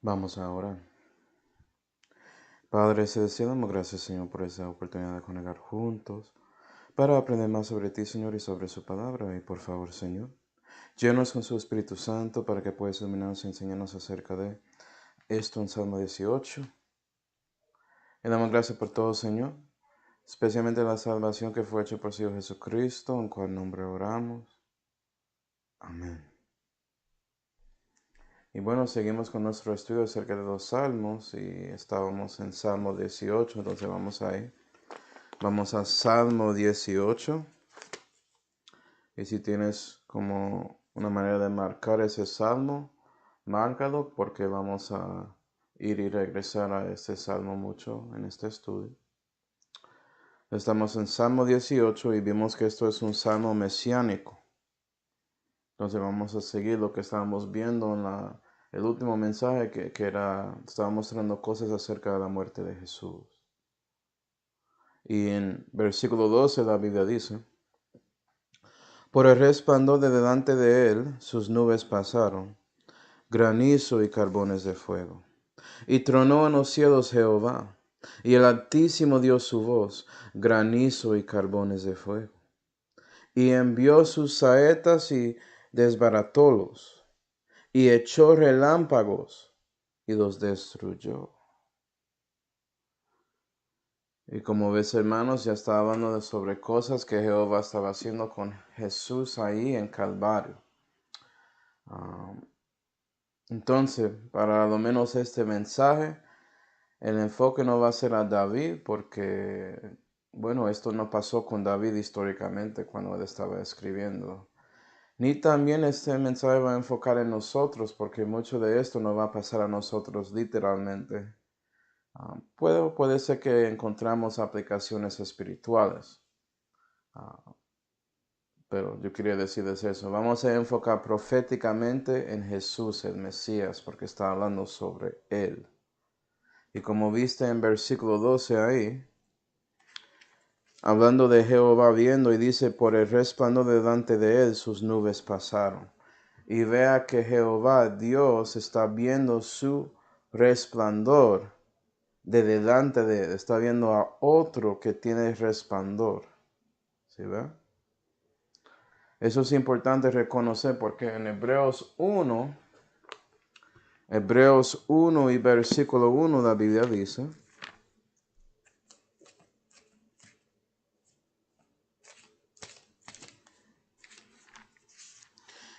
Vamos a orar. Padre Celestial, damos gracias, Señor, por esta oportunidad de conectar juntos para aprender más sobre ti, Señor, y sobre su palabra. Y por favor, Señor, llénanos con su Espíritu Santo para que puedas iluminarnos y enseñarnos acerca de esto en Salmo 18. Y damos gracias por todo, Señor, especialmente la salvación que fue hecha por Señor Jesucristo, en cual nombre oramos. Amén. Y bueno, seguimos con nuestro estudio acerca de los salmos y estábamos en Salmo 18, entonces vamos ahí. Vamos a Salmo 18. Y si tienes como una manera de marcar ese salmo, márcalo porque vamos a ir y regresar a este salmo mucho en este estudio. Estamos en Salmo 18 y vimos que esto es un salmo mesiánico. Entonces vamos a seguir lo que estábamos viendo en el último mensaje que estaba mostrando cosas acerca de la muerte de Jesús. Y en versículo 12 la Biblia dice: Por el resplandor de delante de él, sus nubes pasaron, granizo y carbones de fuego. Y tronó en los cielos Jehová, y el Altísimo dio su voz, granizo y carbones de fuego. Y envió sus saetas y desbaratólos, y echó relámpagos, y los destruyó. Y como ves, hermanos, ya está hablando sobre cosas que Jehová estaba haciendo con Jesús ahí en Calvario. Entonces, para lo menos este mensaje, el enfoque no va a ser a David porque, bueno, esto no pasó con David históricamente cuando él estaba escribiendo. Ni también este mensaje va a enfocar en nosotros porque mucho de esto no va a pasar a nosotros literalmente. Puede ser que encontramos aplicaciones espirituales. Pero yo quería decirles eso. Vamos a enfocar proféticamente en Jesús, el Mesías, porque está hablando sobre Él. Y como viste en versículo 12 ahí, hablando de Jehová viendo, y dice, por el resplandor delante de Él sus nubes pasaron. Y vea que Jehová, Dios, está viendo su resplandor de delante de Él. Está viendo a otro que tiene resplandor. ¿Sí ve? Eso es importante reconocer porque en Hebreos 1 y versículo 1 la Biblia dice: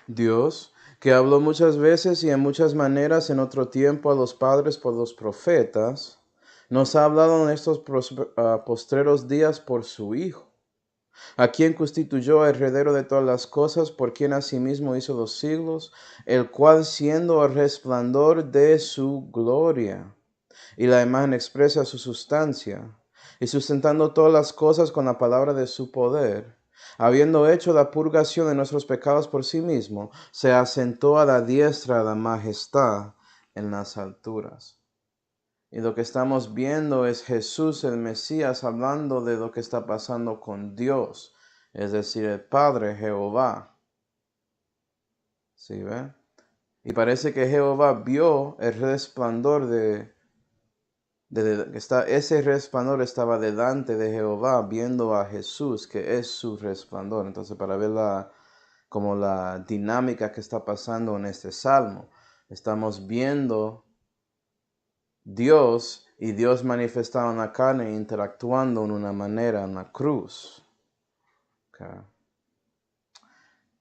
Dios, que habló muchas veces y en muchas maneras en otro tiempo a los padres por los profetas, nos ha hablado en estos postreros días por su Hijo, a quien constituyó heredero de todas las cosas, por quien asimismo hizo los siglos, el cual siendo el resplandor de su gloria y la imagen expresa su sustancia, y sustentando todas las cosas con la palabra de su poder, habiendo hecho la purgación de nuestros pecados por sí mismo, se asentó a la diestra de la majestad en las alturas. Y lo que estamos viendo es Jesús el Mesías hablando de lo que está pasando con Dios, es decir, el Padre Jehová. ¿Sí ve? Y parece que Jehová vio el resplandor ese resplandor estaba delante de Jehová viendo a Jesús, que es su resplandor. Entonces, para ver como la dinámica que está pasando en este salmo, estamos viendo Dios y Dios manifestado en la carne interactuando en una manera en la cruz. Okay.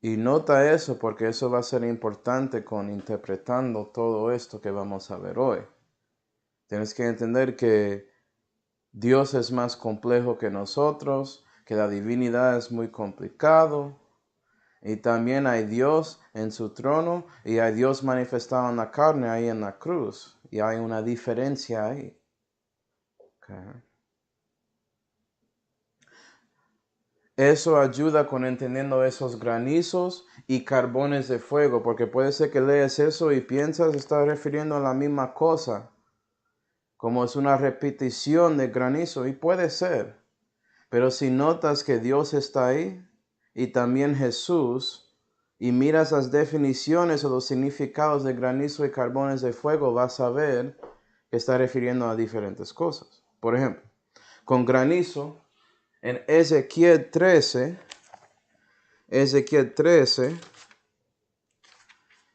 Y nota eso porque eso va a ser importante con interpretando todo esto que vamos a ver hoy. Tienes que entender que Dios es más complejo que nosotros, que la divinidad es muy complicado. Y también hay Dios en su trono y hay Dios manifestado en la carne ahí en la cruz. Y hay una diferencia ahí. Okay. Eso ayuda con entendiendo esos granizos y carbones de fuego, porque puede ser que lees eso y piensas está refiriendo a la misma cosa, como es una repetición de granizo, y puede ser. Pero si notas que Dios está ahí y también Jesús, y miras las definiciones o los significados de granizo y carbones de fuego, vas a ver que está refiriendo a diferentes cosas. Por ejemplo, con granizo, en Ezequiel 13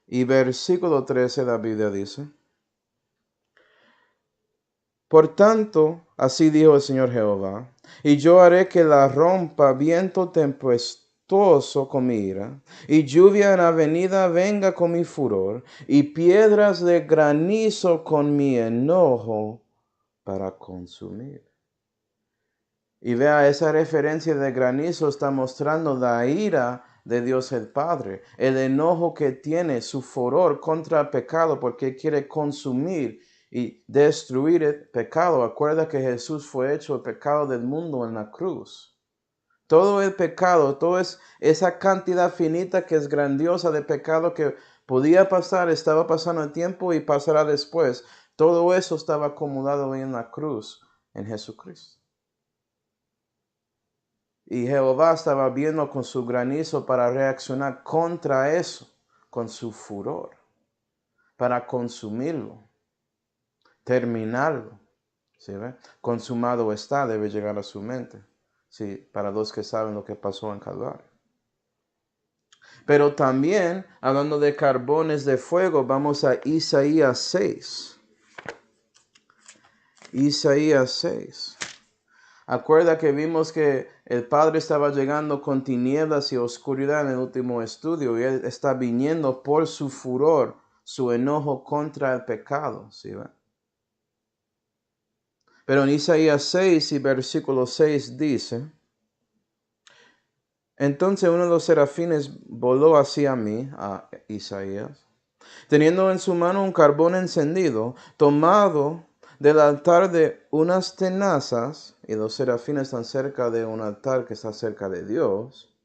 y versículo 13, la Biblia dice: por tanto, así dijo el Señor Jehová, y yo haré que la rompa viento tempestuoso con mi ira, y lluvia en avenida venga con mi furor, y piedras de granizo con mi enojo para consumir. Y vea, esa referencia de granizo está mostrando la ira de Dios el Padre, el enojo que tiene, su furor contra el pecado, porque quiere consumir y destruir el pecado. Acuerda que Jesús fue hecho el pecado del mundo en la cruz. Todo el pecado, toda esa cantidad finita que es grandiosa de pecado que podía pasar, estaba pasando el tiempo y pasará después. Todo eso estaba acumulado en la cruz, en Jesucristo. Y Jehová estaba viendo con su granizo para reaccionar contra eso, con su furor, para consumirlo, terminarlo. ¿Sí ve? Consumado está, debe llegar a su mente. Sí, para los que saben lo que pasó en Calvario. Pero también, hablando de carbones de fuego, vamos a Isaías 6. Isaías 6. Acuerda que vimos que el Padre estaba llegando con tinieblas y oscuridad en el último estudio, y Él está viniendo por su furor, su enojo contra el pecado. ¿Sí ve? Pero en Isaías 6 y versículo 6 dice: entonces uno de los serafines voló hacia mí, a Isaías, teniendo en su mano un carbón encendido, tomado del altar de unas tenazas, y los serafines están cerca de un altar que está cerca de Dios.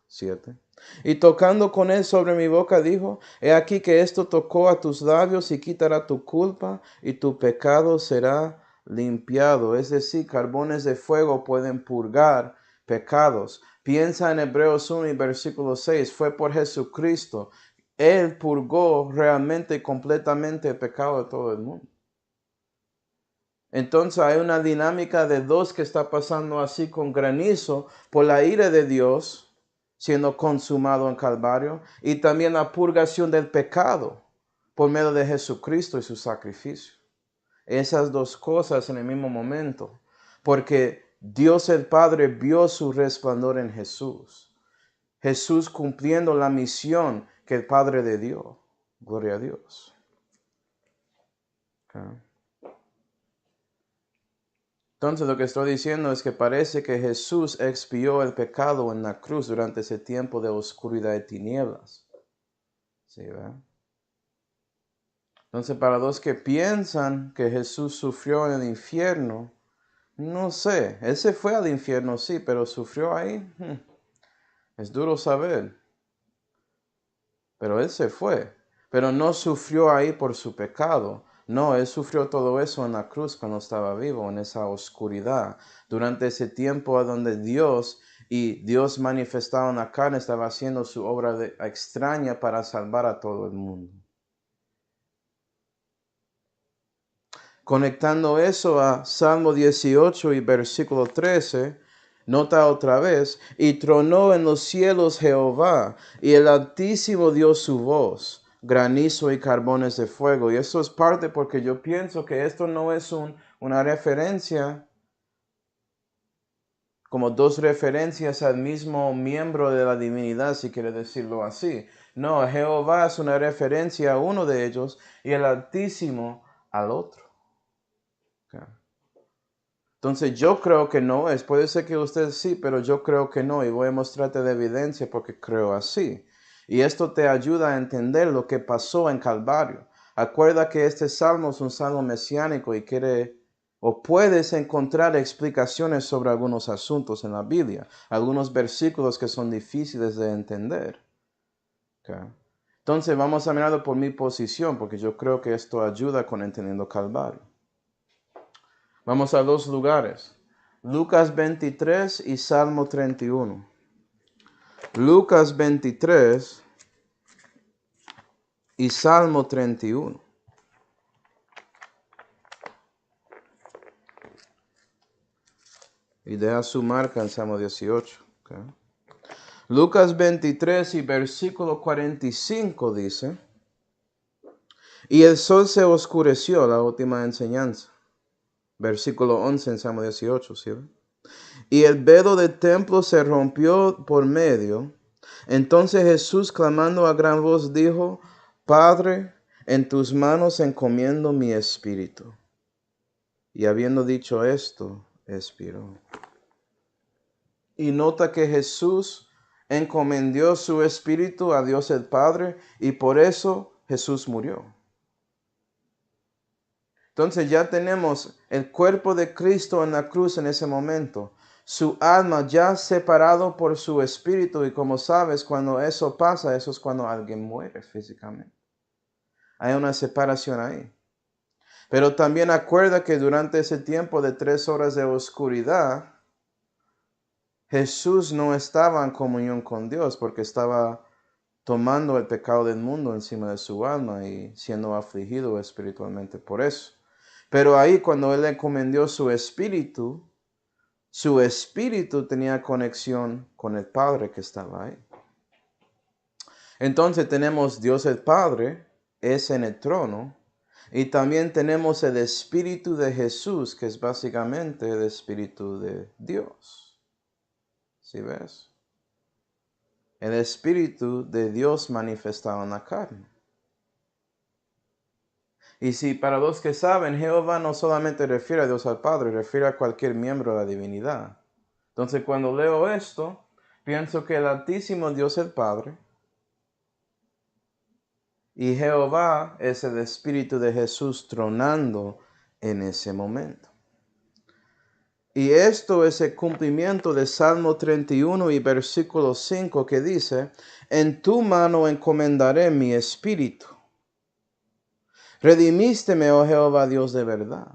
7. Y tocando con él sobre mi boca, dijo: he aquí que esto tocó a tus labios y quitará tu culpa, y tu pecado será limpiado. Es decir, carbones de fuego pueden purgar pecados. Piensa en Hebreos 1 y versículo 6. Fue por Jesucristo. Él purgó realmente y completamente el pecado de todo el mundo. Entonces hay una dinámica de dos que está pasando así con granizo por la ira de Dios siendo consumado en Calvario, y también la purgación del pecado por medio de Jesucristo y su sacrificio. Esas dos cosas en el mismo momento, porque Dios el Padre vio su resplandor en Jesús. Jesús cumpliendo la misión que el Padre le dio. Gloria a Dios. Okay. Entonces lo que estoy diciendo es que parece que Jesús expió el pecado en la cruz durante ese tiempo de oscuridad y tinieblas. ¿Sí, verdad? Entonces, para los que piensan que Jesús sufrió en el infierno, no sé, Él se fue al infierno, sí, pero sufrió ahí. Es duro saber. Pero Él se fue. Pero no sufrió ahí por su pecado. No, Él sufrió todo eso en la cruz cuando estaba vivo, en esa oscuridad. Durante ese tiempo donde Dios manifestado en la carne estaba haciendo su obra extraña para salvar a todo el mundo. Conectando eso a Salmo 18 y versículo 13, nota otra vez: y tronó en los cielos Jehová, y el Altísimo dio su voz, granizo y carbones de fuego. Y eso es parte porque yo pienso que esto no es una referencia, como dos referencias al mismo miembro de la divinidad, si quiere decirlo así. No, Jehová es una referencia a uno de ellos y el Altísimo al otro. Entonces yo creo que no es. Puede ser que usted sí, pero yo creo que no. Y voy a mostrarte de evidencia porque creo así. Y esto te ayuda a entender lo que pasó en Calvario. Acuerda que este salmo es un salmo mesiánico y puedes encontrar explicaciones sobre algunos asuntos en la Biblia. Algunos versículos que son difíciles de entender. Okay. Entonces vamos a mirarlo por mi posición porque yo creo que esto ayuda con entendiendo Calvario. Vamos a dos lugares, Lucas 23 y Salmo 31. Lucas 23 y Salmo 31. Y deja su marca en Salmo 18. Okay. Lucas 23 y versículo 45 dice, y el sol se oscureció, la última enseñanza. Versículo 11 en Salmo 18, ¿sí? Y el velo del templo se rompió por medio. Entonces Jesús, clamando a gran voz, dijo, Padre, en tus manos encomiendo mi espíritu. Y habiendo dicho esto, expiró. Y nota que Jesús encomendó su espíritu a Dios el Padre y por eso Jesús murió. Entonces ya tenemos el cuerpo de Cristo en la cruz en ese momento. Su alma ya separado por su espíritu y como sabes, cuando eso pasa, eso es cuando alguien muere físicamente. Hay una separación ahí. Pero también acuerda que durante ese tiempo de 3 horas de oscuridad, Jesús no estaba en comunión con Dios porque estaba tomando el pecado del mundo encima de su alma y siendo afligido espiritualmente por eso. Pero ahí cuando Él encomendó su espíritu tenía conexión con el Padre que estaba ahí. Entonces tenemos Dios el Padre, es en el trono, y también tenemos el Espíritu de Jesús, que es básicamente el Espíritu de Dios. ¿Sí ves? El Espíritu de Dios manifestado en la carne. Y si para los que saben, Jehová no solamente refiere a Dios al Padre, refiere a cualquier miembro de la divinidad. Entonces cuando leo esto, pienso que el Altísimo Dios el Padre y Jehová es el Espíritu de Jesús tronando en ese momento. Y esto es el cumplimiento de Salmo 31 y versículo 5 que dice, en tu mano encomendaré mi espíritu. Redimísteme, oh Jehová, Dios de verdad.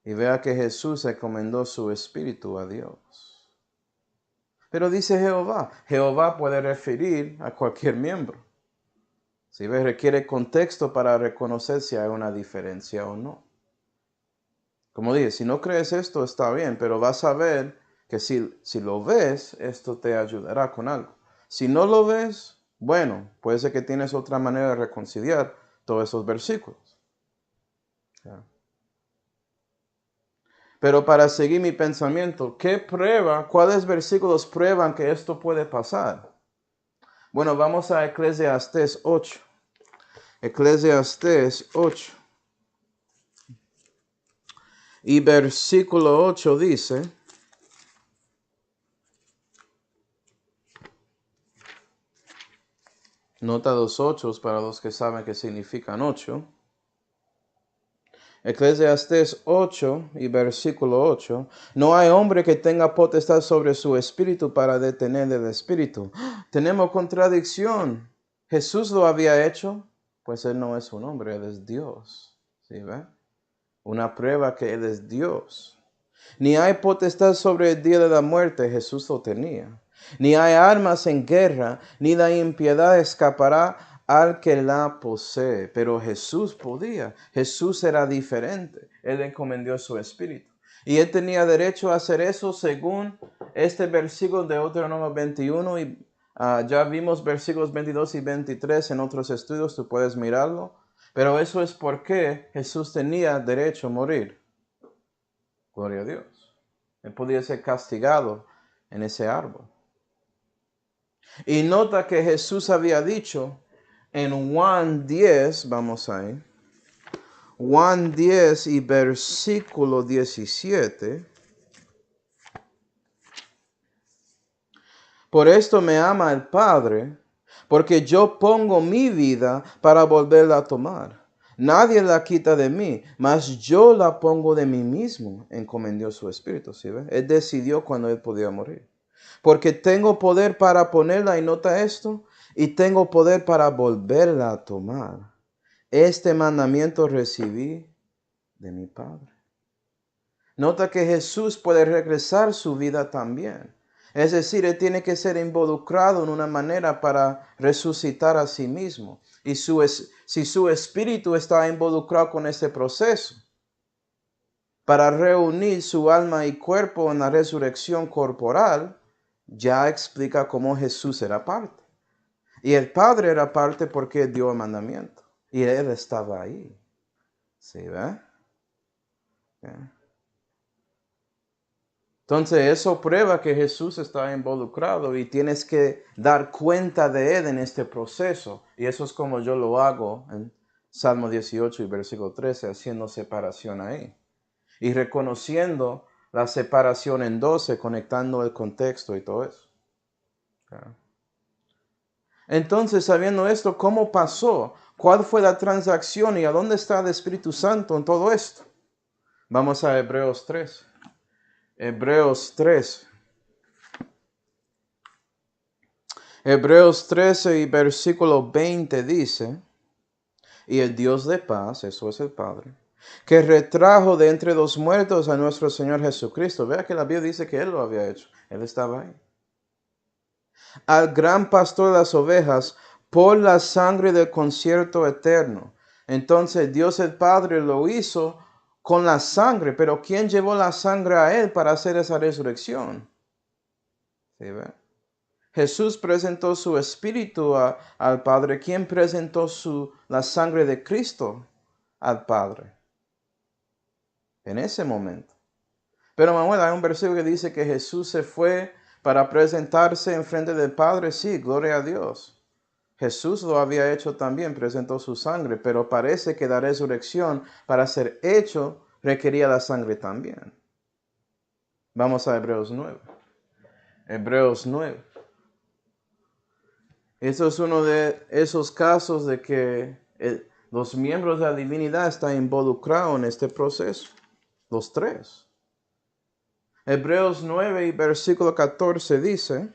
Y vea que Jesús encomendó su espíritu a Dios. Pero dice Jehová, Jehová puede referir a cualquier miembro. Si ves, requiere contexto para reconocer si hay una diferencia o no. Como dije, si no crees esto está bien, pero vas a ver que si lo ves, esto te ayudará con algo. Si no lo ves, bueno, puede ser que tienes otra manera de reconciliar todos esos versículos. ¿Ya? Pero para seguir mi pensamiento, ¿cuáles versículos prueban que esto puede pasar? Bueno, vamos a Eclesiastés 8. Eclesiastés 8. Y versículo 8 dice, nota los 8 para los que saben qué significan 8. Eclesiastés 8 y versículo 8. No hay hombre que tenga potestad sobre su espíritu para detener el espíritu. Tenemos contradicción. Jesús lo había hecho, pues Él no es un hombre, Él es Dios. ¿Sí ve? Una prueba que Él es Dios. Ni hay potestad sobre el día de la muerte, Jesús lo tenía. Ni hay armas en guerra, ni la impiedad escapará al que la posee. Pero Jesús podía. Jesús era diferente. Él encomendó su espíritu. Y Él tenía derecho a hacer eso según este versículo de Deuteronomio 21. Y ya vimos versículos 22 y 23 en otros estudios. Tú puedes mirarlo. Pero eso es porque Jesús tenía derecho a morir. Gloria a Dios. Él podía ser castigado en ese árbol. Y nota que Jesús había dicho en Juan 10, vamos ahí. Juan 10 y versículo 17. Por esto me ama el Padre, porque yo pongo mi vida para volverla a tomar. Nadie la quita de mí, mas yo la pongo de mí mismo, encomendó su espíritu. ¿Sí ve? Él decidió cuando él podía morir. Porque tengo poder para ponerla, y nota esto, y tengo poder para volverla a tomar. Este mandamiento recibí de mi Padre. Nota que Jesús puede regresar su vida también. Es decir, Él tiene que ser involucrado en una manera para resucitar a sí mismo. Y si su espíritu está involucrado con este proceso, para reunir su alma y cuerpo en la resurrección corporal, ya explica cómo Jesús era parte. Y el Padre era parte porque dio el mandamiento. Y Él estaba ahí. ¿Sí ve? Yeah. Entonces eso prueba que Jesús está involucrado y tienes que dar cuenta de Él en este proceso. Y eso es como yo lo hago en Salmo 18 y versículo 13, haciendo separación ahí. Y reconociendo la separación en 12, conectando el contexto y todo eso. Yeah. Entonces, sabiendo esto, ¿cómo pasó? ¿Cuál fue la transacción y a dónde está el Espíritu Santo en todo esto? Vamos a Hebreos 3. Hebreos 3. Hebreos 13 y versículo 20 dice, y el Dios de paz, eso es el Padre, que retrajo de entre los muertos a nuestro Señor Jesucristo. Vea que la Biblia dice que Él lo había hecho. Él estaba ahí. Al gran pastor de las ovejas, por la sangre del concierto eterno. Entonces Dios el Padre lo hizo con la sangre, pero ¿quién llevó la sangre a Él para hacer esa resurrección? ¿Sí ve? Jesús presentó su espíritu al Padre. ¿Quién presentó la sangre de Cristo al Padre? En ese momento. Pero Manuel, hay un versículo que dice que Jesús se fue para presentarse en frente del Padre. Sí, gloria a Dios. Jesús lo había hecho también, presentó su sangre, pero parece que la resurrección para ser hecho requería la sangre también. Vamos a Hebreos 9. Hebreos 9. Eso es uno de esos casos de que los miembros de la divinidad están involucrados en este proceso. Los tres. Hebreos 9 y versículo 14 dice,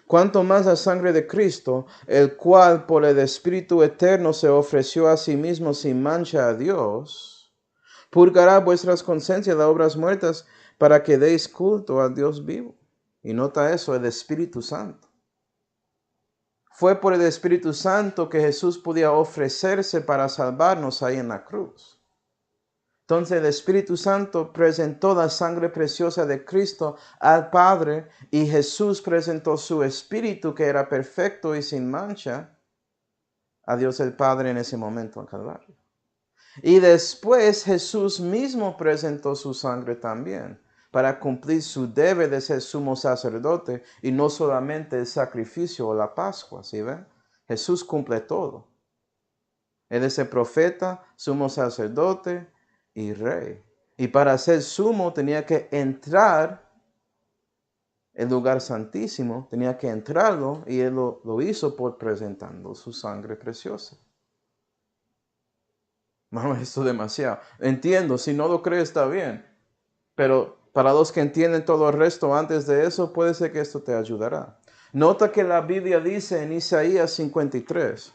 cuanto más la sangre de Cristo, el cual por el Espíritu Eterno se ofreció a sí mismo sin mancha a Dios, purgará vuestras conciencias de obras muertas para que deis culto al Dios vivo. Y nota eso, el Espíritu Santo. Fue por el Espíritu Santo que Jesús podía ofrecerse para salvarnos ahí en la cruz. Entonces el Espíritu Santo presentó la sangre preciosa de Cristo al Padre y Jesús presentó su Espíritu que era perfecto y sin mancha a Dios el Padre en ese momento en Calvario. Y después Jesús mismo presentó su sangre también para cumplir su deber de ser sumo sacerdote y no solamente el sacrificio o la Pascua, ¿sí ven? Jesús cumple todo. Él es el profeta, sumo sacerdote y rey. Y para ser sumo tenía que entrar el lugar santísimo, tenía que entrarlo y él lo hizo por presentando su sangre preciosa. Bueno, esto es demasiado. Entiendo, si no lo crees está bien. Pero para los que entienden todo el resto antes de eso, puede ser que esto te ayudará. Nota que la Biblia dice en Isaías 53.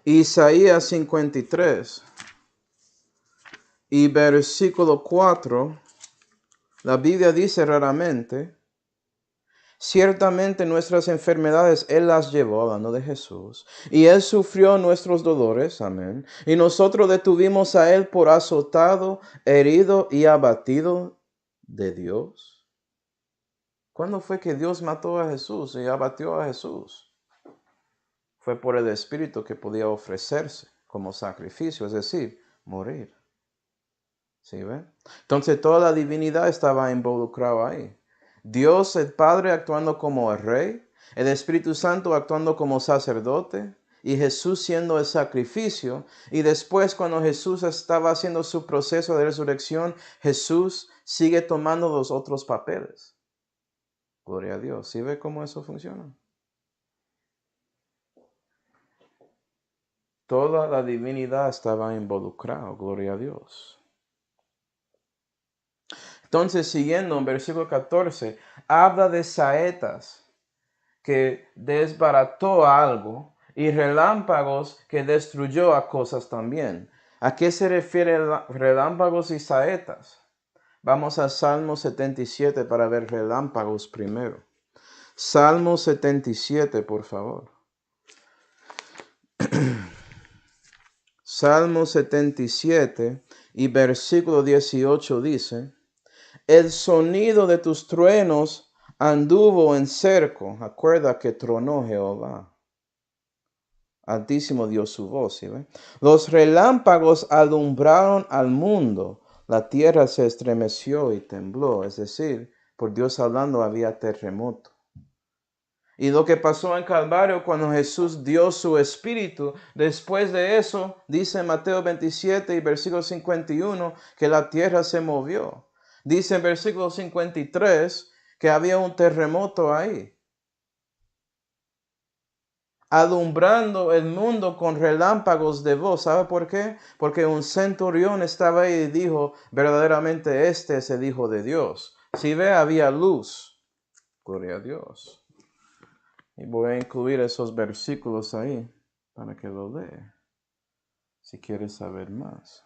Isaías 53 y versículo 4. La Biblia dice raramente, ciertamente nuestras enfermedades Él las llevó, hablando de Jesús, y Él sufrió nuestros dolores, amén. Y nosotros detuvimos a Él por azotado, herido y abatido de Dios. ¿Cuándo fue que Dios mató a Jesús y abatió a Jesús? Fue por el Espíritu que podía ofrecerse como sacrificio, es decir, morir. ¿Sí ven? Entonces toda la divinidad estaba involucrada ahí. Dios el Padre actuando como el Rey, el Espíritu Santo actuando como sacerdote y Jesús siendo el sacrificio. Y después cuando Jesús estaba haciendo su proceso de resurrección, Jesús sigue tomando los otros papeles. Gloria a Dios. ¿Sí ve cómo eso funciona? Toda la divinidad estaba involucrada. Gloria a Dios. Entonces, siguiendo en versículo 14, habla de saetas que desbarató algo y relámpagos que destruyó a cosas también. ¿A qué se refiere relámpagos y saetas? Vamos a Salmo 77 para ver relámpagos primero. Salmo 77, por favor. Salmo 77 y versículo 18 dice: el sonido de tus truenos anduvo en cerco. Acuerda que tronó Jehová. Altísimo dio su voz, ¿sí ve? Los relámpagos alumbraron al mundo. La tierra se estremeció y tembló. Es decir, por Dios hablando había terremoto. Y lo que pasó en Calvario cuando Jesús dio su espíritu, después de eso, dice Mateo 27 y versículo 51, que la tierra se movió. Dice en versículo 53 que había un terremoto ahí, alumbrando el mundo con relámpagos de voz. ¿Sabe por qué? Porque un centurión estaba ahí y dijo, verdaderamente este es el Hijo de Dios. Si ve, había luz. Gloria a Dios. Y voy a incluir esos versículos ahí para que lo lea, si quieres saber más.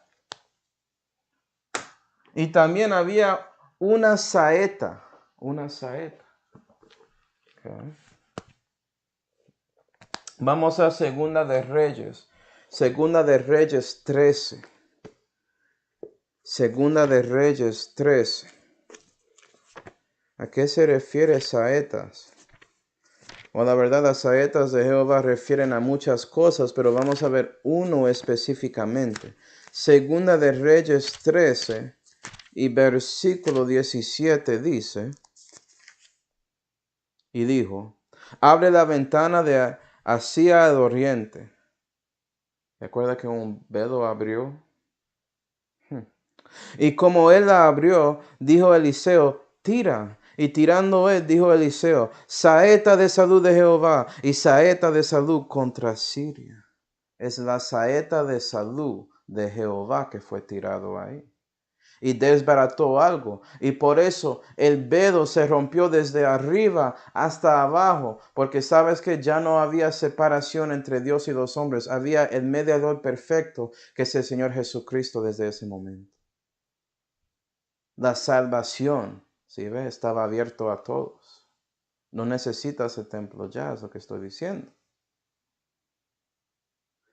Y también había una saeta. Okay. Vamos a Segunda de Reyes 13. Segunda de Reyes 13. ¿A qué se refiere saetas? Bueno, la verdad, las saetas de Jehová refieren a muchas cosas, pero vamos a ver uno específicamente. Segunda de Reyes 13 y versículo 17 dice, y dijo, abre la ventana de hacia el oriente. ¿Recuerda que un velo abrió? Y como él la abrió, dijo Eliseo, tira. Y tirando él, dijo Eliseo, saeta de salud de Jehová y saeta de salud contra Siria. Es la saeta de salud de Jehová que fue tirado ahí. Y desbarató algo. Y por eso el velo se rompió desde arriba hasta abajo. Porque sabes que ya no había separación entre Dios y los hombres. Había el mediador perfecto, que es el Señor Jesucristo desde ese momento. La salvación, ¿sí ves? Estaba abierto a todos. No necesitas el templo ya, es lo que estoy diciendo.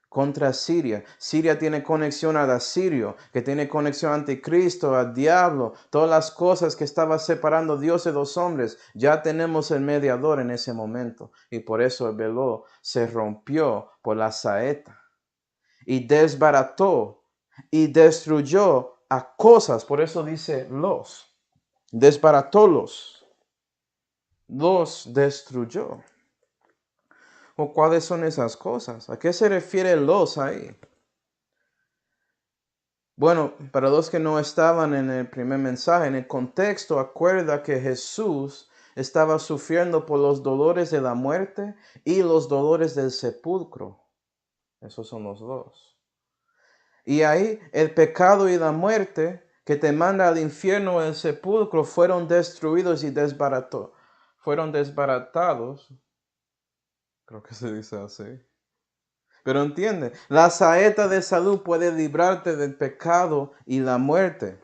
Contra Siria. Siria tiene conexión al asirio, que tiene conexión al anticristo, al diablo, todas las cosas que estaba separando Dios de los hombres. Ya tenemos el mediador en ese momento. Y por eso el velo se rompió por la saeta. Y desbarató y destruyó a cosas. Por eso dice los. Desbaratólos, los destruyó. ¿O cuáles son esas cosas? ¿A qué se refiere los ahí? Bueno, para los que no estaban en el primer mensaje, en el contexto, acuerda que Jesús estaba sufriendo por los dolores de la muerte y los dolores del sepulcro. Esos son los dos. Y ahí el pecado y la muerte que te manda al infierno o al sepulcro fueron destruidos y fueron desbaratados. Creo que se dice así. Pero entiende, la saeta de salud puede librarte del pecado y la muerte.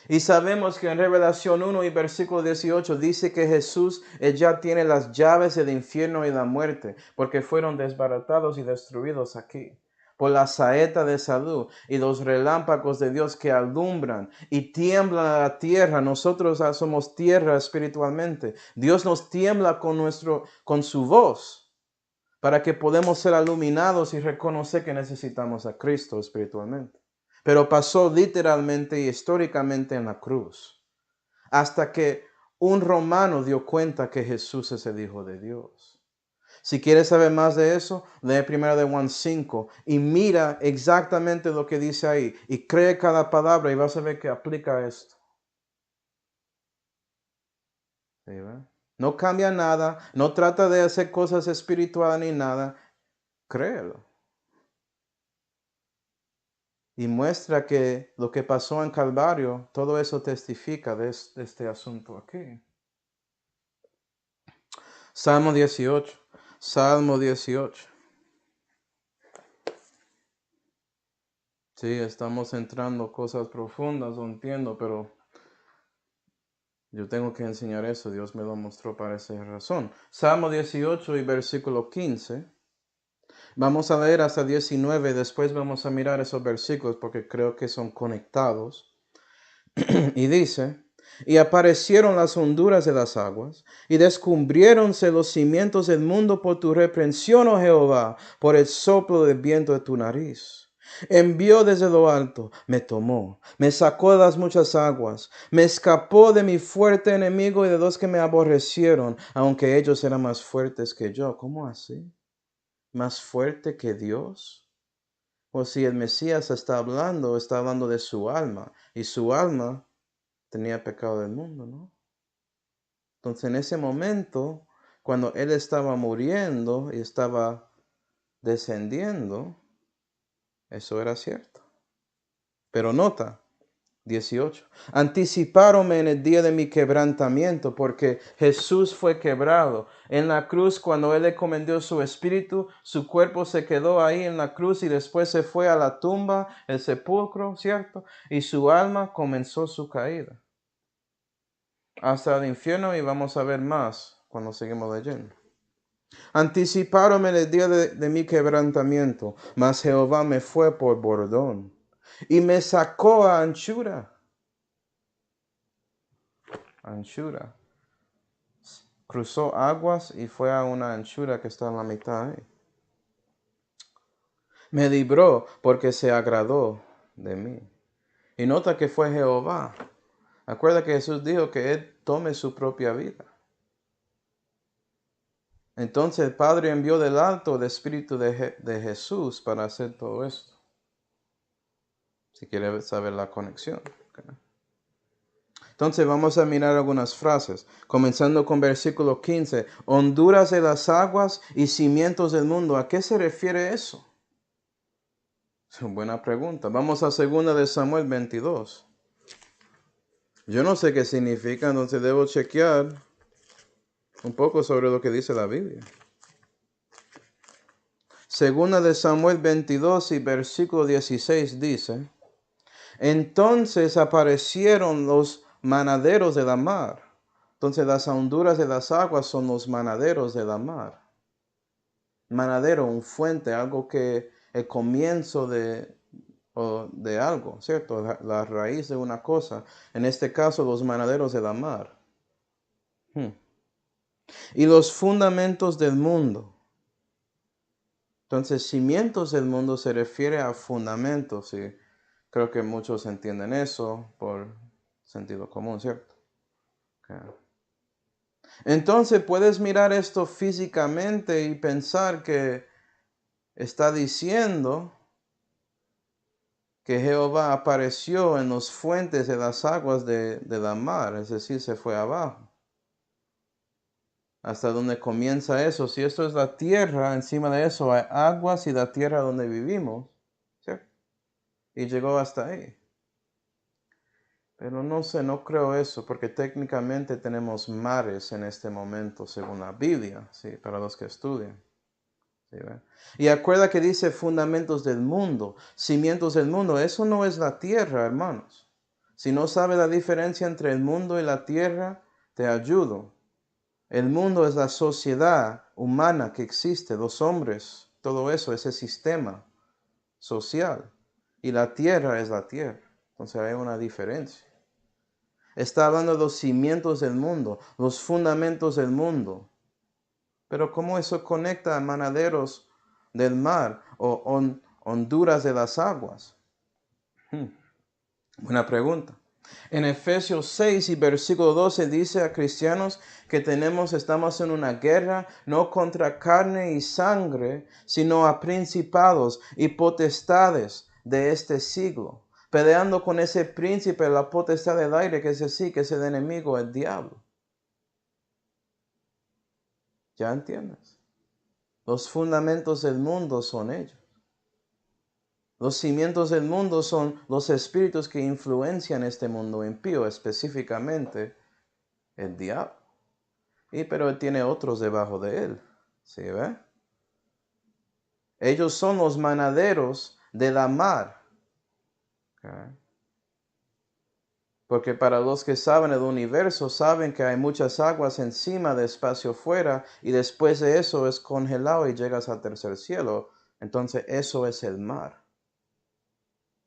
Y sabemos que en Revelación 1 y versículo 18 dice que Jesús ya tiene las llaves del infierno y la muerte, porque fueron desbaratados y destruidos aquí por la saeta de salud y los relámpagos de Dios que alumbran y tiemblan la tierra. Nosotros somos tierra espiritualmente. Dios nos tiembla con su voz para que podamos ser iluminados y reconocer que necesitamos a Cristo espiritualmente. Pero pasó literalmente y históricamente en la cruz, hasta que un romano dio cuenta que Jesús es el Hijo de Dios. Si quieres saber más de eso, lee 1 de Juan 5 y mira exactamente lo que dice ahí y cree cada palabra y vas a ver que aplica esto. ¿Sí, verdad? No cambia nada, no trata de hacer cosas espirituales ni nada, créelo. Y muestra que lo que pasó en Calvario, todo eso testifica de este asunto aquí. Salmo 18. Salmo 18. Sí, estamos entrando cosas profundas, lo entiendo, pero yo tengo que enseñar eso. Dios me lo mostró para esa razón. Salmo 18 y versículo 15. Vamos a leer hasta 19. Después vamos a mirar esos versículos porque creo que son conectados. Y dice, y aparecieron las honduras de las aguas, y descubriéronse los cimientos del mundo por tu reprensión, oh Jehová, por el soplo del viento de tu nariz. Envió desde lo alto, me tomó, me sacó de las muchas aguas, me escapó de mi fuerte enemigo y de los que me aborrecieron, aunque ellos eran más fuertes que yo. ¿Cómo así? ¿Más fuerte que Dios? O si el Mesías está hablando de su alma, y su alma tenía pecado del mundo, ¿no? Entonces en ese momento, cuando él estaba muriendo y estaba descendiendo, eso era cierto. Pero nota, 18. Anticipáronme en el día de mi quebrantamiento, porque Jesús fue quebrado. En la cruz, cuando Él le encomendó su espíritu, su cuerpo se quedó ahí en la cruz y después se fue a la tumba, el sepulcro, ¿cierto? Y su alma comenzó su caída hasta el infierno, y vamos a ver más cuando seguimos leyendo. Anticiparonme el día de mi quebrantamiento, mas Jehová me fue por bordón y me sacó a anchura. Anchura. Cruzó aguas y fue a una anchura que está en la mitad ahí. Me libró porque se agradó de mí. Y nota que fue Jehová. Acuerda que Jesús dijo que Él tome su propia vida. Entonces el Padre envió del alto el Espíritu de Jesús para hacer todo esto. Si quiere saber la conexión. Okay. Entonces vamos a mirar algunas frases, comenzando con versículo 15. Honduras de las aguas y cimientos del mundo. ¿A qué se refiere eso? Es una buena pregunta. Vamos a 2 de Samuel 22. Yo no sé qué significa, entonces debo chequear un poco sobre lo que dice la Biblia. 2 de Samuel 22 y versículo 16 dice, entonces aparecieron los manaderos de la mar. Entonces las honduras de las aguas son los manaderos de la mar. Manadero, un fuente, algo que el comienzo de algo, ¿cierto? La raíz de una cosa. En este caso, los manaderos de la mar. Y los fundamentos del mundo. Entonces, cimientos del mundo se refiere a fundamentos, y creo que muchos entienden eso por sentido común, ¿cierto? Okay. Entonces, puedes mirar esto físicamente y pensar que está diciendo que Jehová apareció en las fuentes de las aguas de la mar, es decir, se fue abajo. Hasta donde comienza eso. Si esto es la tierra, encima de eso hay aguas y la tierra donde vivimos, ¿cierto? Y llegó hasta ahí. Pero no sé, no creo eso, porque técnicamente tenemos mares en este momento, según la Biblia, ¿sí? Para los que estudian. ¿Sí? Y acuerda que dice fundamentos del mundo, cimientos del mundo. Eso no es la tierra, hermanos. Si no sabes la diferencia entre el mundo y la tierra, te ayudo. El mundo es la sociedad humana que existe, los hombres, todo eso, ese sistema social. Y la tierra es la tierra. Entonces hay una diferencia. Está hablando de los cimientos del mundo, los fundamentos del mundo. Pero ¿cómo eso conecta a manaderos del mar o honduras de las aguas? Buena pregunta. En Efesios 6 y versículo 12 dice a cristianos que estamos en una guerra no contra carne y sangre, sino a principados y potestades de este siglo, peleando con ese príncipe, la potestad del aire, que es así, que es el enemigo, el diablo. ¿Ya entiendes? Los fundamentos del mundo son ellos. Los cimientos del mundo son los espíritus que influencian este mundo impío, específicamente el diablo. Pero él tiene otros debajo de él. ¿Sí ve? Ellos son los manaderos de la mar. Okay. Porque para los que saben el universo, saben que hay muchas aguas encima de espacio fuera y después de eso es congelado y llegas al tercer cielo. Entonces eso es el mar.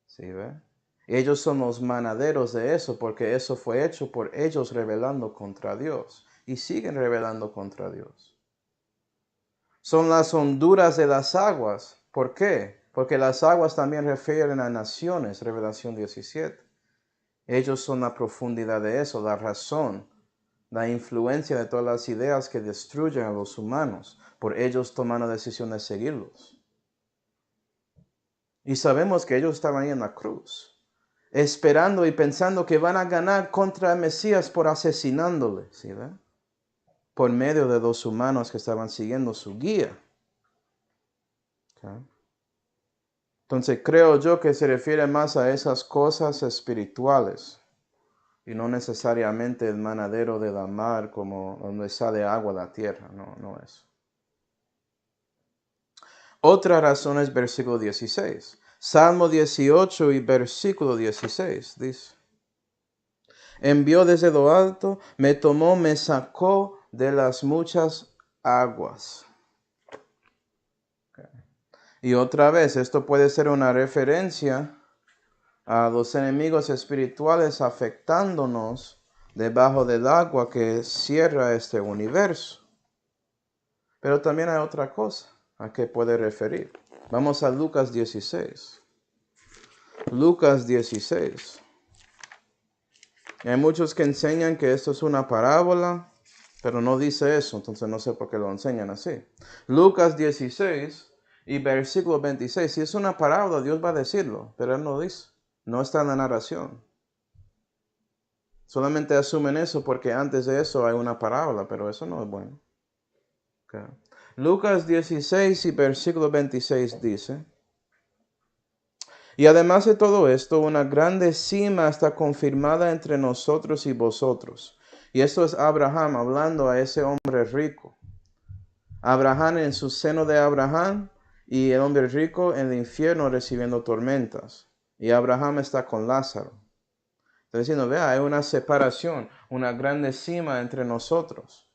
¿Sí ve? Y ellos son los manaderos de eso porque eso fue hecho por ellos rebelando contra Dios y siguen rebelando contra Dios. Son las honduras de las aguas. ¿Por qué? Porque las aguas también refieren a naciones, Revelación 17. Ellos son la profundidad de eso, la razón, la influencia de todas las ideas que destruyen a los humanos, por ellos tomar la decisión de seguirlos. Y sabemos que ellos estaban ahí en la cruz, esperando y pensando que van a ganar contra el Mesías por asesinándole, ¿sí ve? Por medio de los humanos que estaban siguiendo su guía. ¿Okay? Entonces creo yo que se refiere más a esas cosas espirituales y no necesariamente el manadero de la mar como donde sale agua de la tierra, no es. Otra razón es versículo 16. Salmo 18 y versículo 16 dice: envió desde lo alto, me tomó, me sacó de las muchas aguas. Okay. Y otra vez, esto puede ser una referencia a los enemigos espirituales afectándonos debajo del agua que cierra este universo. Pero también hay otra cosa a que puede referir. Vamos a Lucas 16. Lucas 16. Hay muchos que enseñan que esto es una parábola, pero no dice eso, entonces no sé por qué lo enseñan así. Lucas 16 y versículo 26. Si es una parábola, Dios va a decirlo, pero Él no dice. No está en la narración. Solamente asumen eso porque antes de eso hay una parábola, pero eso no es bueno. Okay. Lucas 16 y versículo 26 dice: y además de todo esto, una grande cima está confirmada entre nosotros y vosotros. Y esto es Abraham hablando a ese hombre rico. Abraham en su seno de Abraham y el hombre rico en el infierno recibiendo tormentas. Y Abraham está con Lázaro. Está diciendo, vea, hay una separación, una grande cima entre nosotros.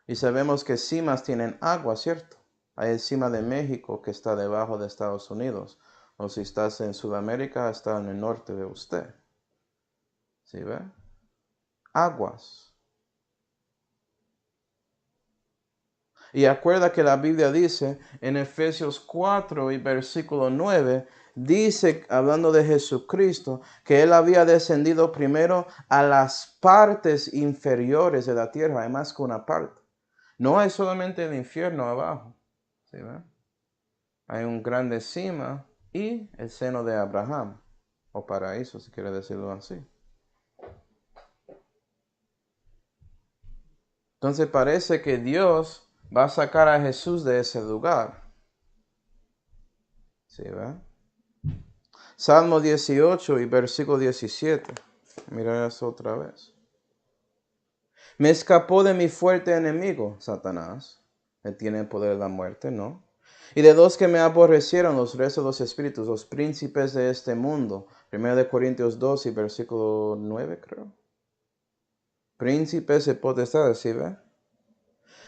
Y sabemos que cimas tienen agua, ¿cierto? Hay el cima de México que está debajo de Estados Unidos. O si estás en Sudamérica, está en el norte de usted. ¿Sí ve? Aguas. Y acuerda que la Biblia dice en Efesios 4 y versículo 9, dice, hablando de Jesucristo, que Él había descendido primero a las partes inferiores de la tierra. Hay más que una parte. No hay solamente el infierno abajo. ¿Sí ve? Hay un grande cima y el seno de Abraham, o paraíso, si quiere decirlo así. Entonces parece que Dios va a sacar a Jesús de ese lugar. ¿Sí ve? Salmo 18 y versículo 17. Mira eso otra vez. Me escapó de mi fuerte enemigo, Satanás. Él tiene el poder de la muerte, ¿no? Y de los que me aborrecieron, los restos de los espíritus, los príncipes de este mundo. 1 Corintios 2 y versículo 9, creo. Príncipes y potestades, ¿sí ve?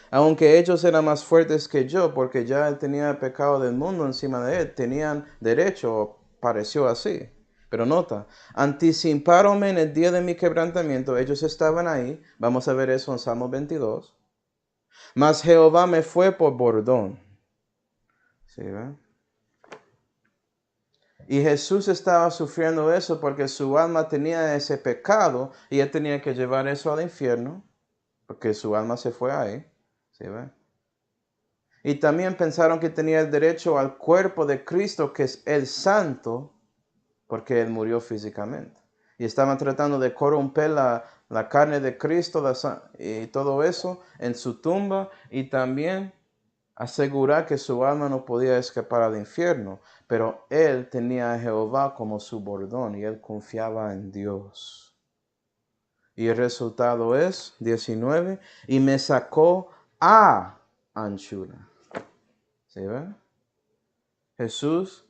Aunque ellos eran más fuertes que yo, porque ya él tenía el pecado del mundo encima de él, tenían derecho, pareció así. Pero nota, anticipáronme en el día de mi quebrantamiento, ellos estaban ahí, vamos a ver eso en Salmo 22. Mas Jehová me fue por bordón. ¿Sí, ve? Y Jesús estaba sufriendo eso porque su alma tenía ese pecado y él tenía que llevar eso al infierno, porque su alma se fue ahí. ¿Sí, ve? Y también pensaron que tenía el derecho al cuerpo de Cristo, que es el santo, porque él murió físicamente. Y estaban tratando de corromper la carne de Cristo y todo eso en su tumba y también asegurar que su alma no podía escapar al infierno. Pero él tenía a Jehová como su bordón y él confiaba en Dios. Y el resultado es, 19, y me sacó a anchura. ¿Sí ven? Jesús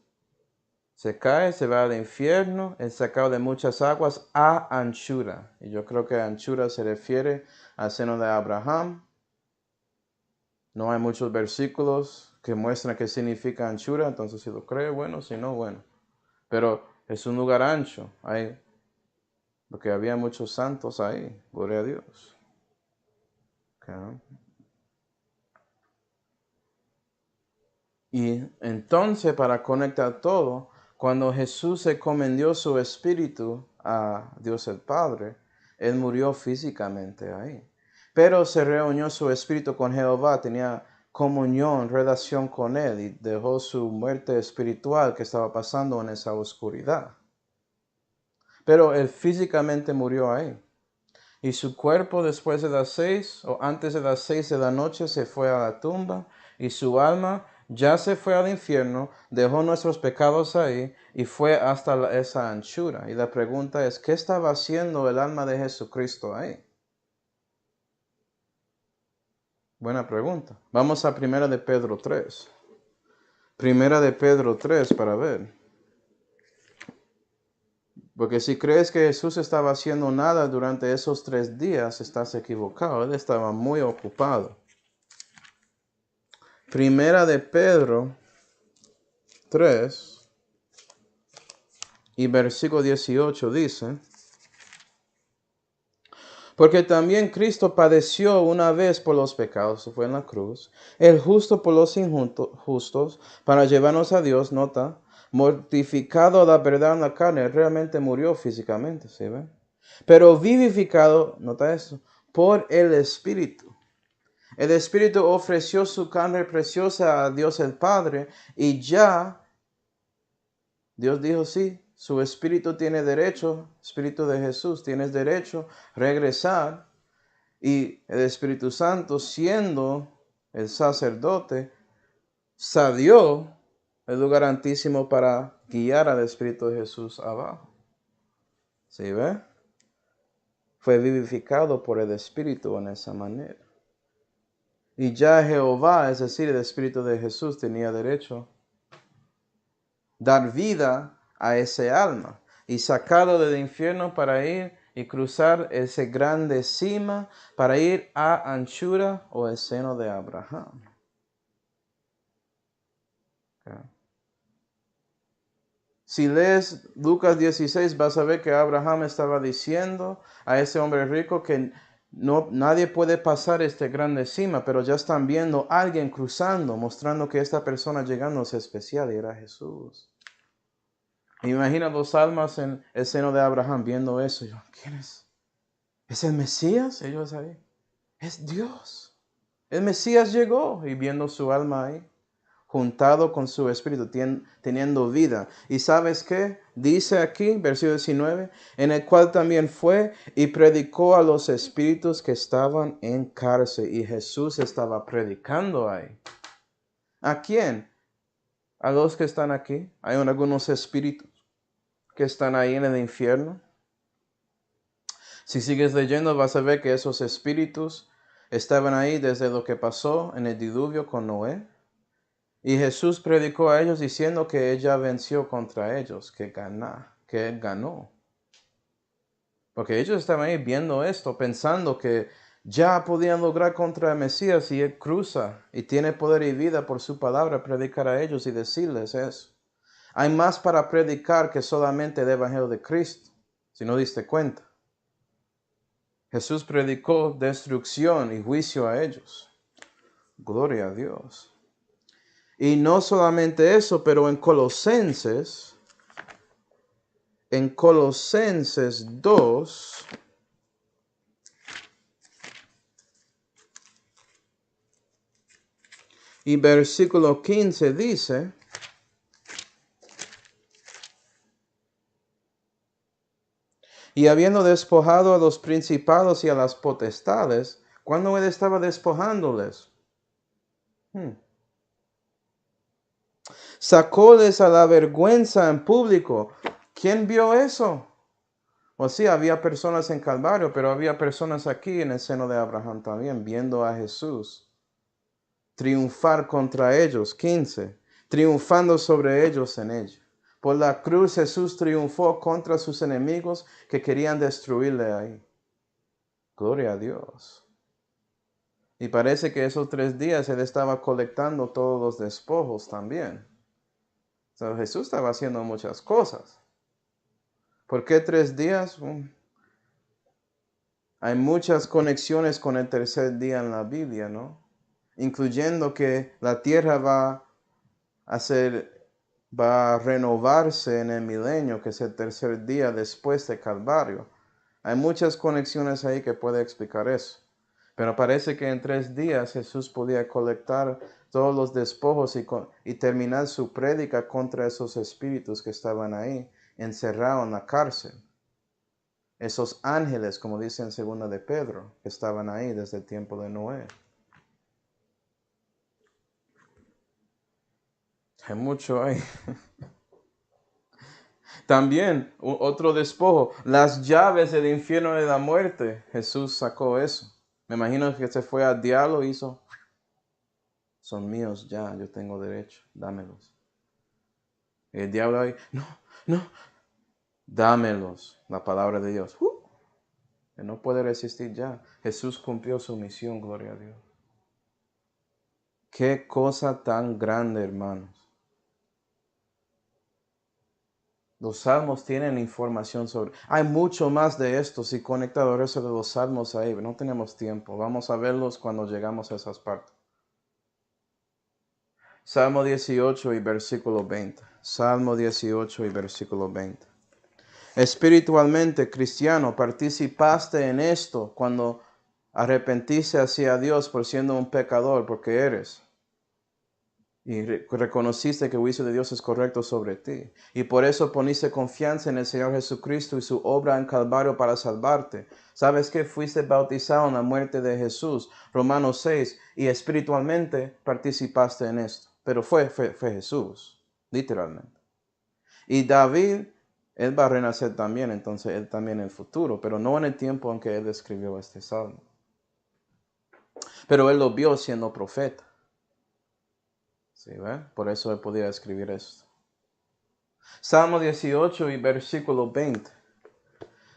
Se cae, se va al infierno, es sacado de muchas aguas a anchura. Y yo creo que anchura se refiere al seno de Abraham. No hay muchos versículos que muestran qué significa anchura, entonces si lo cree, bueno, si no, bueno. Pero es un lugar ancho, porque había muchos santos ahí, gloria a Dios. Okay. Y entonces, para conectar todo, cuando Jesús se encomendó su espíritu a Dios el Padre, Él murió físicamente ahí. Pero se reunió su espíritu con Jehová, tenía comunión, relación con Él y dejó su muerte espiritual que estaba pasando en esa oscuridad. Pero Él físicamente murió ahí. Y su cuerpo después de las 6 o antes de las 6 de la noche se fue a la tumba y su alma ya se fue al infierno, dejó nuestros pecados ahí y fue hasta esa anchura. Y la pregunta es, ¿qué estaba haciendo el alma de Jesucristo ahí? Buena pregunta. Vamos a Primera de Pedro 3. Primera de Pedro 3 para ver. Porque si crees que Jesús estaba haciendo nada durante esos 3 días, estás equivocado. Él estaba muy ocupado. Primera de Pedro 3 y versículo 18 dice, porque también Cristo padeció una vez por los pecados, fue en la cruz, el justo por los injustos, para llevarnos a Dios, nota, mortificado la verdad en la carne, realmente murió físicamente, ¿sí ven? Pero vivificado, nota eso, por el Espíritu. El Espíritu ofreció su carne preciosa a Dios el Padre y ya Dios dijo, sí, su espíritu tiene derecho, espíritu de Jesús, tienes derecho a regresar. Y el Espíritu Santo, siendo el sacerdote, salió el lugar altísimo para guiar al Espíritu de Jesús abajo. ¿Sí ve? Fue vivificado por el Espíritu en esa manera. Y ya Jehová, es decir, el Espíritu de Jesús, tenía derecho dar vida a ese alma y sacarlo del infierno para ir y cruzar ese grande cima para ir a anchura o el seno de Abraham. Okay. Si lees Lucas 16 vas a ver que Abraham estaba diciendo a ese hombre rico que nadie puede pasar este grande cima, pero ya están viendo a alguien cruzando, mostrando que esta persona llegando es especial y era Jesús. Imagina 2 almas en el seno de Abraham viendo eso. Yo, ¿quién es? ¿Es el Mesías? Ellos ahí. Es Dios. El Mesías llegó y viendo su alma ahí, juntado con su espíritu, teniendo vida. ¿Y sabes qué? Dice aquí, versículo 19, en el cual también fue y predicó a los espíritus que estaban en cárcel. Y Jesús estaba predicando ahí. ¿A quién? A los que están aquí. Hay algunos espíritus que están ahí en el infierno. Si sigues leyendo vas a ver que esos espíritus estaban ahí desde lo que pasó en el diluvio con Noé. Y Jesús predicó a ellos diciendo que ella venció contra ellos, que él ganó. Porque ellos estaban ahí viendo esto, pensando que ya podían lograr contra el Mesías y él cruza y tiene poder y vida por su palabra, predicar a ellos y decirles eso. Hay más para predicar que solamente el Evangelio de Cristo, si no diste cuenta. Jesús predicó destrucción y juicio a ellos. Gloria a Dios. Y no solamente eso, pero en Colosenses 2, y versículo 15 dice, y habiendo despojado a los principados y a las potestades, ¿cuándo él estaba despojándoles? Sacóles a la vergüenza en público. ¿Quién vio eso? O sí, había personas en Calvario, pero había personas aquí en el seno de Abraham también, viendo a Jesús triunfar contra ellos. 15. Triunfando sobre ellos en ello. Por la cruz Jesús triunfó contra sus enemigos que querían destruirle ahí. Gloria a Dios. Y parece que esos 3 días Él estaba colectando todos los despojos también. O sea, Jesús estaba haciendo muchas cosas. ¿Por qué 3 días? Hay muchas conexiones con el tercer día en la Biblia, ¿no? Incluyendo que la tierra va a renovarse en el milenio, que es el tercer día después de Calvario. Hay muchas conexiones ahí que puede explicar eso. Pero parece que en 3 días Jesús podía colectar todos los despojos y terminar su prédica contra esos espíritus que estaban ahí, encerrados en la cárcel. Esos ángeles, como dice en 2 de Pedro, que estaban ahí desde el tiempo de Noé. Hay mucho ahí. También, otro despojo, las llaves del infierno y de la muerte. Jesús sacó eso. Me imagino que se fue al diablo y hizo, son míos ya, yo tengo derecho, dámelos. Y el diablo ahí, no, dámelos, la palabra de Dios. Él no puede resistir ya. Jesús cumplió su misión, gloria a Dios. Qué cosa tan grande, hermanos. Los salmos tienen información sobre... Hay mucho más de esto si conectado el resto de los salmos ahí. No tenemos tiempo. Vamos a verlos cuando llegamos a esas partes. Salmo 18 y versículo 20. Salmo 18 y versículo 20. Espiritualmente, cristiano, participaste en esto cuando arrepentiste hacia Dios por siendo un pecador, porque eres. Y reconociste que el juicio de Dios es correcto sobre ti. Y por eso poniste confianza en el Señor Jesucristo y su obra en Calvario para salvarte. ¿Sabes que fuiste bautizado en la muerte de Jesús? Romanos 6. Y espiritualmente participaste en esto. Pero fue Jesús, literalmente. Y David, él va a renacer también, entonces él también en el futuro, pero no en el tiempo en que él escribió este salmo. Pero él lo vio siendo profeta. ¿Sí, ve? Por eso él podía escribir esto. Salmo 18 y versículo 20.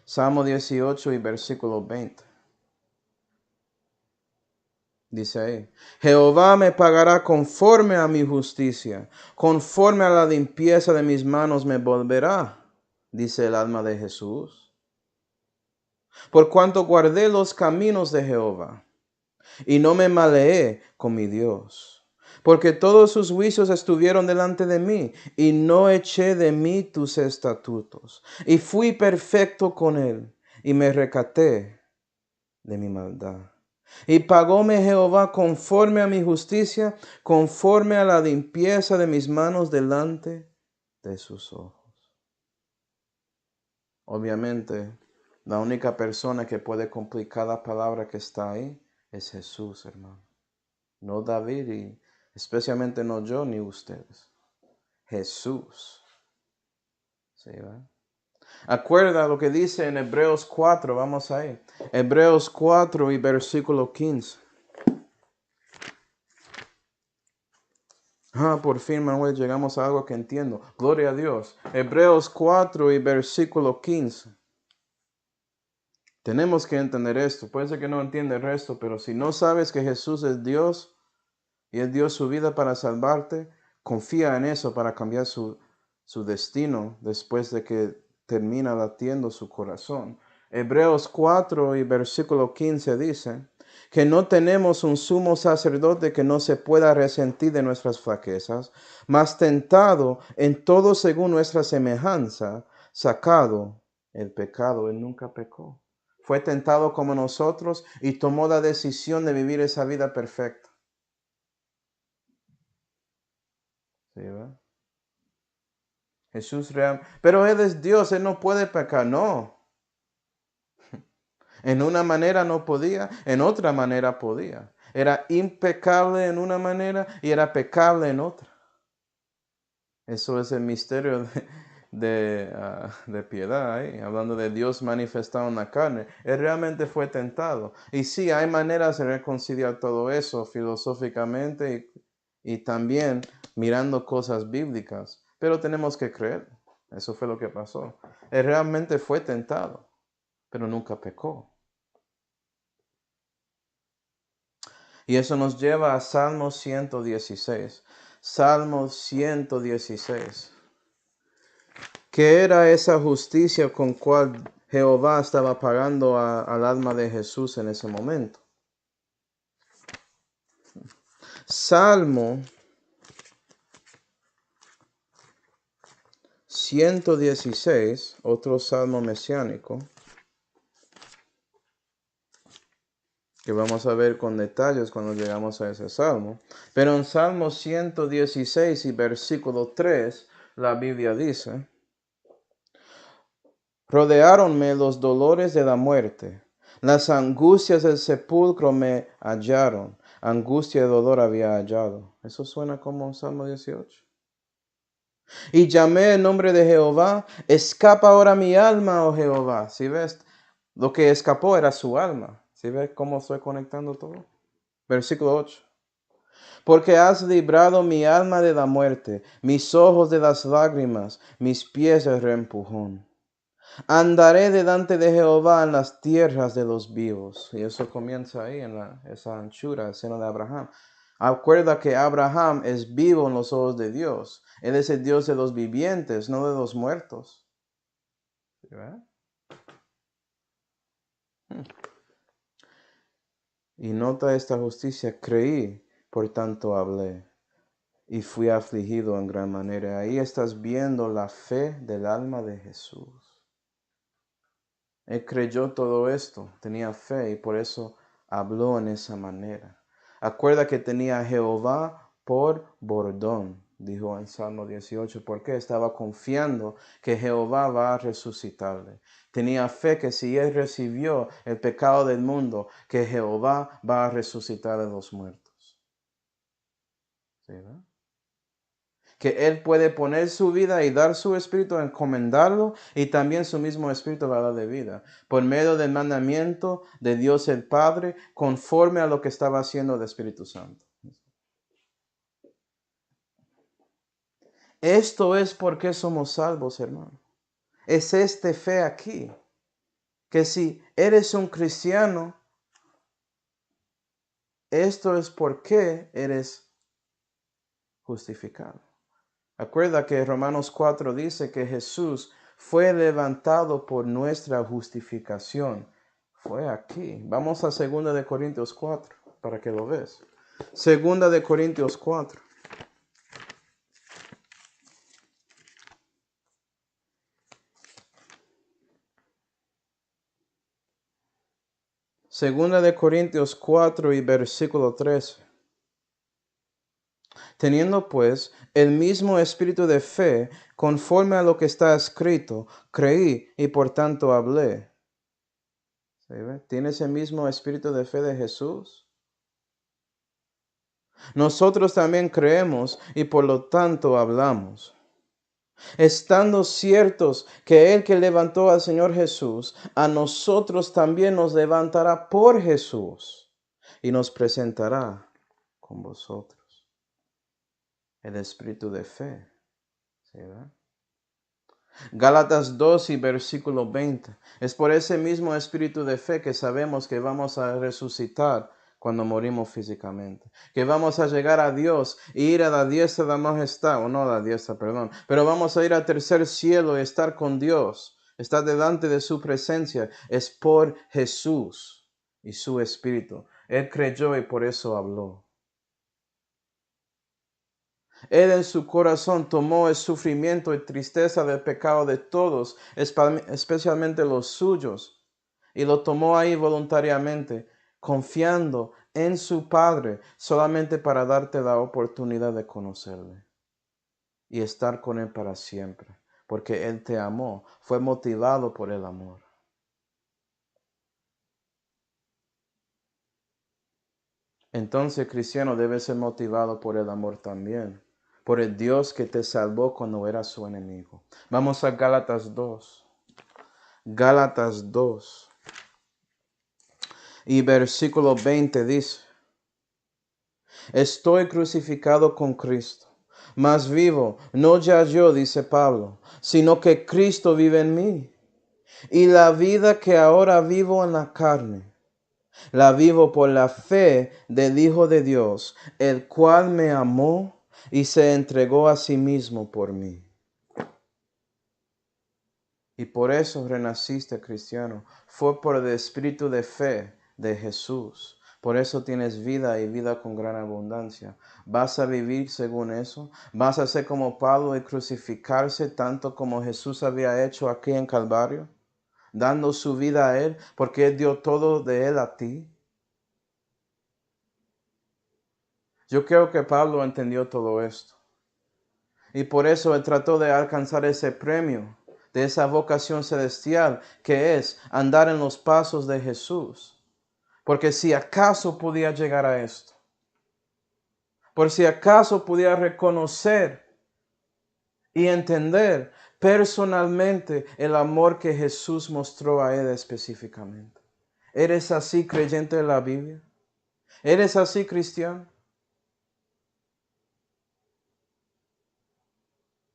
Salmo 18 y versículo 20. Dice ahí, Jehová me pagará conforme a mi justicia, conforme a la limpieza de mis manos me volverá, dice el alma de Jesús. Por cuanto guardé los caminos de Jehová, y no me maleé con mi Dios. Porque todos sus juicios estuvieron delante de mí, y no eché de mí tus estatutos. Y fui perfecto con él, y me recaté de mi maldad. Y pagóme Jehová conforme a mi justicia, conforme a la limpieza de mis manos delante de sus ojos. Obviamente, la única persona que puede cumplir cada palabra que está ahí es Jesús, hermano. No David y especialmente no yo ni ustedes. Jesús. ¿Sí, va? Acuerda lo que dice en Hebreos 4, vamos ahí. Hebreos 4 y versículo 15. Por fin, Manuel, llegamos a algo que entiendo. Gloria a Dios. Hebreos 4 y versículo 15. Tenemos que entender esto. Puede ser que no entiende el resto, pero si no sabes que Jesús es Dios y Él dio su vida para salvarte, confía en eso para cambiar su destino después de que termina latiendo su corazón. Hebreos 4 y versículo 15 dice que no tenemos un sumo sacerdote que no se pueda resentir de nuestras flaquezas, mas tentado en todo según nuestra semejanza, sacado el pecado. Él nunca pecó. Fue tentado como nosotros y tomó la decisión de vivir esa vida perfecta. ¿Sí, verdad? Jesús real. Pero Él es Dios, Él no puede pecar, no. En una manera no podía, en otra manera podía. Era impecable en una manera y era pecable en otra. Eso es el misterio de piedad, hablando de Dios manifestado en la carne. Él realmente fue tentado. Y sí, hay maneras de reconciliar todo eso filosóficamente y también mirando cosas bíblicas. Pero tenemos que creer. Eso fue lo que pasó. Él realmente fue tentado, pero nunca pecó. Y eso nos lleva a Salmo 116. Salmo 116. ¿Qué era esa justicia con cual Jehová estaba pagando al alma de Jesús en ese momento? Salmo 116, otro salmo mesiánico, que vamos a ver con detalles cuando llegamos a ese salmo. Pero en Salmo 116 y versículo 3, la Biblia dice: rodeáronme los dolores de la muerte, las angustias del sepulcro me hallaron, angustia y dolor había hallado. Eso suena como Salmo 18. Y llamé el nombre de Jehová, escapa ahora mi alma, oh Jehová. ¿Sí ves? Lo que escapó era su alma. ¿Sí ves cómo estoy conectando todo? Versículo 8. Porque has librado mi alma de la muerte, mis ojos de las lágrimas, mis pies del reempujón. Andaré delante de Jehová en las tierras de los vivos. Y eso comienza ahí en esa anchura, el seno de Abraham. Acuerda que Abraham es vivo en los ojos de Dios. Él es el Dios de los vivientes, no de los muertos. ¿Sí, verdad? Y nota esta justicia: creí, por tanto hablé, y fui afligido en gran manera. Ahí estás viendo la fe del alma de Jesús. Él creyó todo esto, tenía fe y por eso habló en esa manera. Acuerda que tenía a Jehová por bordón, dijo en Salmo 18, porque estaba confiando que Jehová va a resucitarle. Tenía fe que si él recibió el pecado del mundo, que Jehová va a resucitar a los muertos. ¿Sí, verdad? Que él puede poner su vida y dar su espíritu, encomendarlo, y también su mismo espíritu va a dar de vida, por medio del mandamiento de Dios el Padre, conforme a lo que estaba haciendo el Espíritu Santo. Esto es por qué somos salvos, hermano. Es esta fe aquí, que si eres un cristiano, esto es por qué eres justificado. Acuerda que Romanos 4 dice que Jesús fue levantado por nuestra justificación. Fue aquí. Vamos a 2 de Corintios 4 para que lo veas. 2 de Corintios 4. Segunda de Corintios 4 y versículo 13. Teniendo pues el mismo espíritu de fe, conforme a lo que está escrito, creí y por tanto hablé. ¿Sí, ve? ¿Tienes el mismo espíritu de fe de Jesús? Nosotros también creemos y por lo tanto hablamos, estando ciertos que el que levantó al Señor Jesús, a nosotros también nos levantará por Jesús y nos presentará con vosotros. El espíritu de fe. ¿Sí, verdad? Gálatas 2 y versículo 20. Es por ese mismo espíritu de fe que sabemos que vamos a resucitar cuando morimos físicamente, que vamos a llegar a Dios e ir a la diestra de la majestad, o no a la diestra, perdón, pero vamos a ir al tercer cielo y estar con Dios, estar delante de su presencia. Es por Jesús y su espíritu. Él creyó y por eso habló. Él en su corazón tomó el sufrimiento y tristeza del pecado de todos, especialmente los suyos, y lo tomó ahí voluntariamente, confiando en su Padre solamente para darte la oportunidad de conocerle y estar con Él para siempre, porque Él te amó, fue motivado por el amor. Entonces, cristiano, debe ser motivado por el amor también, por el Dios que te salvó cuando eras su enemigo. Vamos a Gálatas 2. Gálatas 2 y versículo 20 dice: estoy crucificado con Cristo. Mas vivo, no ya yo, dice Pablo, sino que Cristo vive en mí. Y la vida que ahora vivo en la carne, la vivo por la fe del Hijo de Dios, el cual me amó y se entregó a sí mismo por mí. Y por eso renaciste, cristiano. Fue por el espíritu de fe de Jesús. Por eso tienes vida y vida con gran abundancia. ¿Vas a vivir según eso? ¿Vas a ser como Pablo y crucificarse tanto como Jesús había hecho aquí en Calvario? Dando su vida a Él porque Él dio todo de Él a ti. Yo creo que Pablo entendió todo esto. Y por eso Él trató de alcanzar ese premio de esa vocación celestial que es andar en los pasos de Jesús. Porque si acaso podía llegar a esto, por si acaso podía reconocer y entender personalmente el amor que Jesús mostró a él específicamente. ¿Eres así creyente de la Biblia? ¿Eres así cristiano?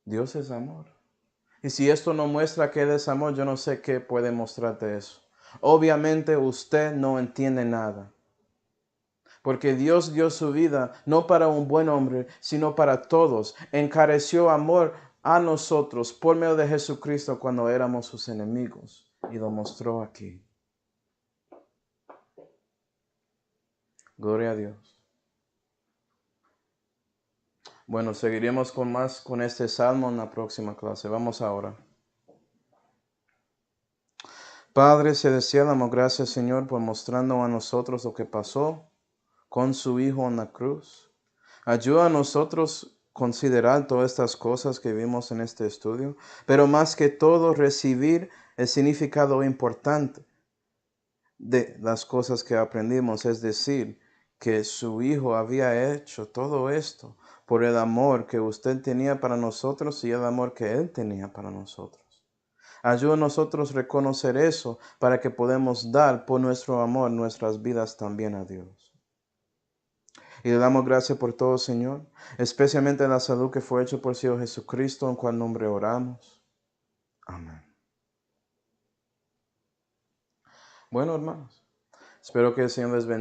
Dios es amor. Y si esto no muestra que Él es amor, yo no sé qué puede mostrarte eso. Obviamente usted no entiende nada. Porque Dios dio su vida no para un buen hombre, sino para todos. Encareció amor a nosotros por medio de Jesucristo cuando éramos sus enemigos. Y lo mostró aquí. Gloria a Dios. Bueno, seguiremos con este salmo en la próxima clase. Vamos ahora. Padre celestial, damos gracias, Señor, por mostrando a nosotros lo que pasó con su Hijo en la cruz. Ayuda a nosotros considerar todas estas cosas que vimos en este estudio, pero más que todo recibir el significado importante de las cosas que aprendimos, es decir, que su Hijo había hecho todo esto por el amor que usted tenía para nosotros y el amor que Él tenía para nosotros. Ayuda a nosotros reconocer eso para que podamos dar por nuestro amor nuestras vidas también a Dios. Y le damos gracias por todo, Señor, especialmente la salud que fue hecha por Señor Jesucristo, en cual nombre oramos. Amén. Bueno, hermanos, espero que el Señor les bendiga.